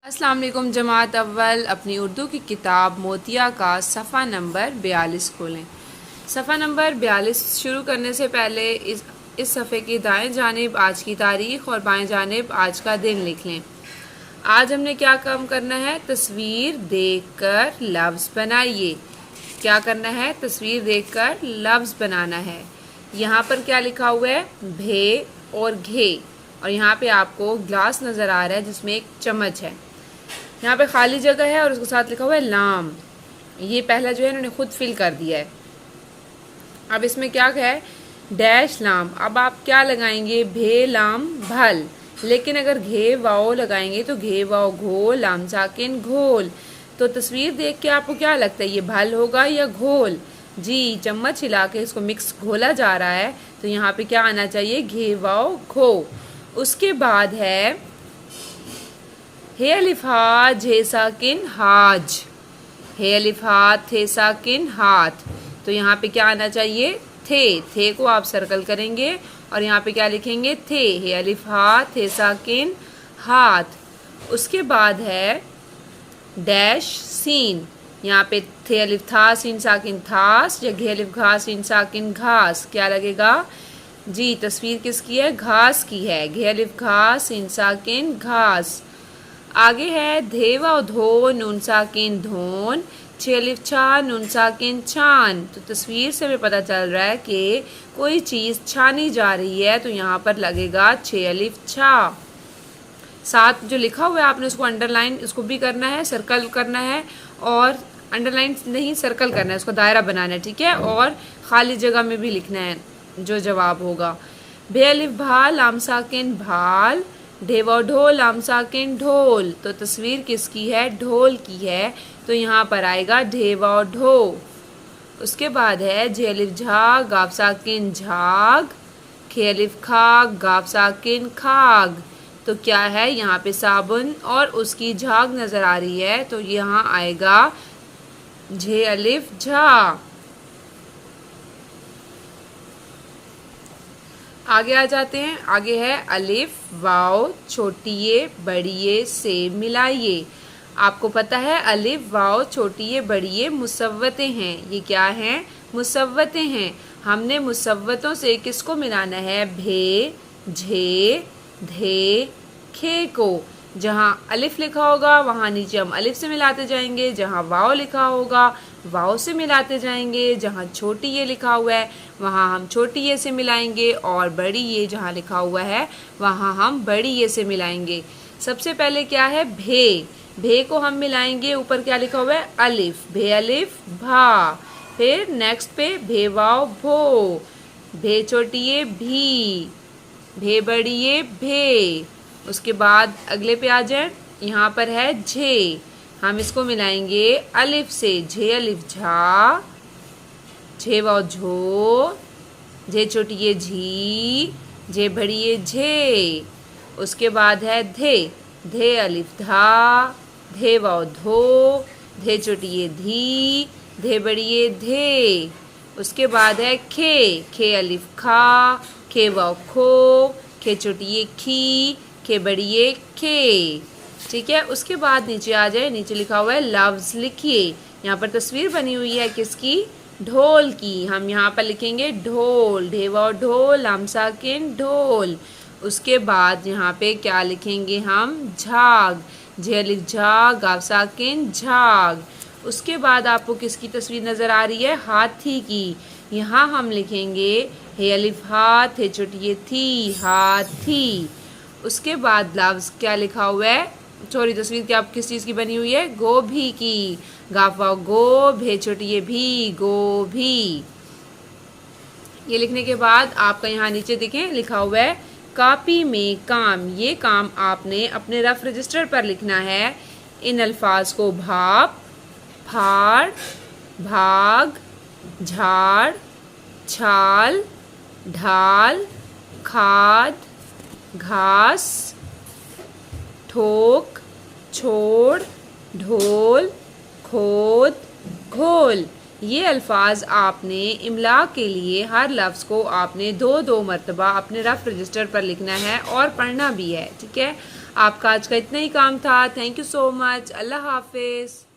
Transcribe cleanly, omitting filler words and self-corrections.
अस्सलाम वालेकुम जमात अव्वल। अपनी उर्दू की किताब मोतिया का सफ़ा नंबर 42 खोलें। सफ़ा नंबर 42 शुरू करने से पहले इस सफ़े की दाएं जानिब आज की तारीख़ और बाएं जानिब आज का दिन लिख लें। आज हमने क्या काम करना है? तस्वीर देखकर लफ्ज़ बनाइए। क्या करना है? तस्वीर देखकर लफ्ज़ बनाना है। यहाँ पर क्या लिखा हुआ है? भे और घे, और यहाँ पे आपको ग्लास नज़र आ रहा है जिसमें एक चम्मच है। यहाँ पे खाली जगह है और उसके साथ लिखा हुआ है लाम। ये पहला जो है इन्होंने खुद फिल कर दिया है। अब इसमें क्या है? डैश लाम। अब आप क्या लगाएंगे? भे लाम भल। लेकिन अगर घे वाओ लगाएंगे तो घे वाओ घोल, लाम साकिन घोल। तो तस्वीर देख के आपको क्या लगता है, ये भल होगा या घोल? जी, चम्मच हिला के इसको मिक्स घोला जा रहा है, तो यहाँ पे क्या आना चाहिए? घे वाओ घो। उसके बाद है हे अलिफ हा झे साकिन हाज। हे अलिफ हा थे साकिन हाथ। तो यहाँ पे क्या आना चाहिए? थे को आप सर्कल करेंगे और यहाँ पे क्या लिखेंगे? थे। हे अलिफ हा थे साकिन हाथ। उसके बाद है डैश सीन। यहाँ पे थे अलिफ था सीन साकिन थास, या घे अलिफ घा सीन साकिन घास। क्या लगेगा? जी, तस्वीर किसकी है? घास की है। घे अलिफ घा सीन साकिन घास। आगे है धेवा धो नून साकिन धोन, छे अलिफ छा नून साकिन छान। तो तस्वीर से हमें पता चल रहा है कि कोई चीज़ छानी जा रही है, तो यहाँ पर लगेगा छे अलिफ छा। साथ जो लिखा हुआ है आपने उसको अंडरलाइन, इसको भी करना है, सर्कल करना है, और अंडरलाइन नहीं सर्कल करना है, उसको दायरा बनाना है, ठीक है। और खाली जगह में भी लिखना है जो जवाब होगा। भे अलिफ भा लाम साकिन भाल, ढेवा ढोल लाम साकिन ढोल। तो तस्वीर किसकी है? ढोल की है, तो यहाँ पर आएगा ढेवा ढो। उसके बाद है जे अलिफ झा गाफ साकिन झाग, खे अलिफ खाग गाफ साकिन खाग। तो क्या है? यहाँ पे साबुन और उसकी झाग नज़र आ रही है, तो यहाँ आएगा झे अलिफ झा। आगे आ जाते हैं। आगे है अलिफ वाओ छोटिए बड़िए से मिलाइए। आपको पता है अलिफ वाओ छोटिए बड़िए मुसव्वतें हैं। ये क्या हैं? मुसव्वतें हैं। हमने मुसव्वतों से किसको मिलाना है? भे, झे, धे, खे को। जहाँ अलिफ लिखा होगा वहाँ नीचे हम अलिफ से मिलाते जाएंगे, जहाँ वाओ लिखा होगा वाओ से मिलाते जाएंगे, जहाँ छोटी ये लिखा हुआ है वहाँ हम छोटी ये से मिलाएंगे, और बड़ी ये जहाँ लिखा हुआ है वहाँ हम बड़ी ये से मिलाएंगे। सबसे पहले क्या है? भे। भे को हम मिलाएंगे, ऊपर क्या लिखा हुआ है? अलिफ। भे अलिफ भा। फिर नेक्स्ट पे भे वाओ भो, भे छोटी ये भी, भे बड़ी ये भे। उसके बाद अगले पे आ जाए, यहाँ पर है झे। हम इसको मिलाएंगे अलिफ से, झे अलिफ झा, झे वाओ झो, झे छोटी ये झी, झे बड़ी ये झे। उसके बाद है धे। धे अलिफ धा, धे वाओ धो, धे छोटी ये धी, धे बड़ी ये धे। उसके बाद है खे। खे अलिफ खा, खे वाओ खो, खे छोटी ये खी, खे बड़ी ये खे। ठीक है। उसके बाद नीचे आ जाए, नीचे लिखा हुआ है लफ्ज़ लिखिए। यहाँ पर तस्वीर बनी हुई है किसकी? ढोल की। हम यहाँ पर लिखेंगे ढोल, ढेवा ढोल लाम साकिन ढोल। उसके बाद यहाँ पे क्या लिखेंगे हम? झाग। झे अलिफ झा गाफ साकिन झाग। उसके बाद आपको किसकी तस्वीर नज़र आ रही है? हाथी की। यहाँ हम लिखेंगे हे अलिफ हाथ, हे छोटी ये थी, हाथी। उसके बाद लफ्ज़ क्या लिखा हुआ है? सॉरी, तस्वीर क्या किस चीज़ की बनी हुई है? गोभी की। गाफ वाओ गो, भे छोटी ये भी, गोभी। ये लिखने के बाद आपका यहाँ नीचे देखें लिखा हुआ है कॉपी में काम। ये काम आपने अपने रफ रजिस्टर पर लिखना है। इन अल्फाज को भाप, फाड़, भाग, झाड़, छाल, ढाल, खाद, घास, ठोक, छोड़, ढोल, खोद, घोल। ये अल्फाज आपने इमला के लिए हर लफ्ज़ को आपने दो दो मरतबा अपने रफ रजिस्टर पर लिखना है और पढ़ना भी है, ठीक है। आपका आज का इतना ही काम था। Thank you so much. अल्लाह हाफिज़।